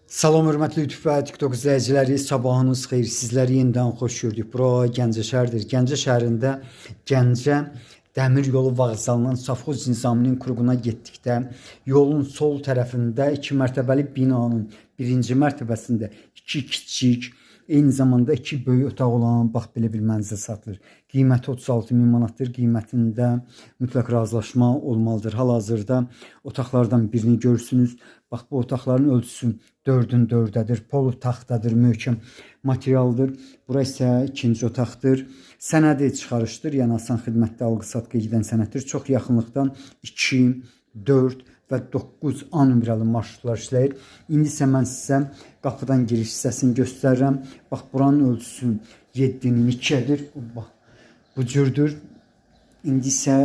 Salam hörmətli YouTube və TikTok izləyiciləri, sabahınız xeyir. Sizləri yenidən xoş gördük. Bura Gəncə şəhəridir. Gəncə şəhərində Gəncə dəmir yolu vağzalından Safxoz Nizaminin qurğuna getdikdə yolun sol tərəfində 2 mərtəbəli binanın birinci mərtəbəsində 2 kiçik, eyni zamanda 2 böyük otaq olan bax belə bir mənzil satılır. Qiyməti 36.000 manatdır. Qiymətində mütləq razılaşma olmalıdır. Hal-hazırda otaqlardan birini görürsünüz. Bax bu otaqların ölçüsü 4-ün 4-dədir. Polu taxtadır, möhkəm materialdır. Bura isə ikinci otaqdır. Sənədi çıxarışdır. Yəni asan xidmətdə alqı-satqı gedən sənəddir. Çox yaxınlıqdan 2, 4 və 9 A nömrəli marşrutlar işləyir. İndi isə mən sizə qapıdan giriş hissəsini göstərirəm. Bax buranın ölçüsü 7-nin 2-dir. Bax bu cürdür. İndi isə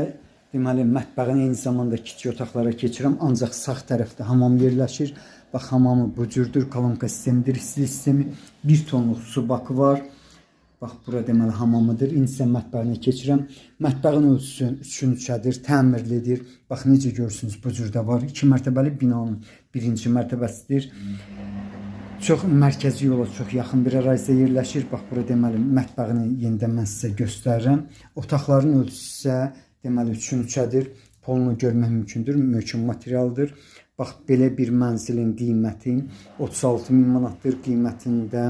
deməli mətbəğin eyni zamanda kiçik otaqlara keçirəm. Ancaq sağ tərəfdə hamam yerləşir. Bax hamamı bu cürdür. Kolonka sistemidir, istilik sistemi. 1 tonluq su bakı var. Bax bura deməli hamamıdır. İndi isə mətbəğinə keçirəm. Mətbəğin ölçüsü 3-ün 3-ədir, təmirlidir. Bax necə görürsünüz bu cürdə var. 2 mərtəbəli binanın birinci mərtəbəsidir. Çox mərkəzi yola çox yaxın bir ərazidə yerləşir. Bax bura deməli mətbəğini yenidən mən sizə göstərirəm. Otaqların ölçüsü isə deməli 3-ün 3-ədir. Polunu görmək mümkündür. Möhkəm materialdır. Bax belə bir mənzilin qiyməti 36.000 manatdır. Qiymətində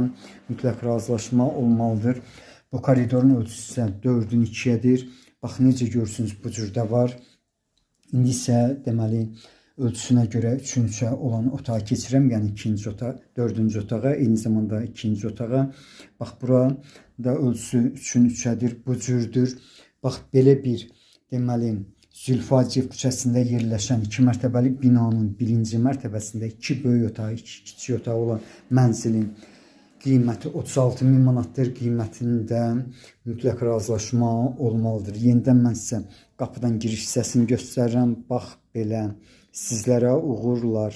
mütləq razılaşma olmalıdır. Bu koridorun ölçüsü isə 4-ün 2-ədir. Bax necə görürsünüz bu cürdə var. İndi isə deməli ölçüsünə görə 3-ün 3-ə olan otağa keçirəm. Yəni ikinci otaq, 4-cü otağa, eyni zamanda ikinci otağa. Bax bura da ölçüsü 3-ün 3-ədir. Bu cürdür. Bax belə bir deməli Zülfaciyev küçəsində yerləşən 2 mərtəbəli binanın birinci mərtəbəsində 2 böyük otağı, 2 kiçik otağı olan mənzilin qiyməti 36.000 manatdır. Qiymətində mütləq razılaşma olmalıdır. Yenidən mən sizə qapıdan giriş hissəsini göstərirəm. Bax belə sizlərə uğurlar.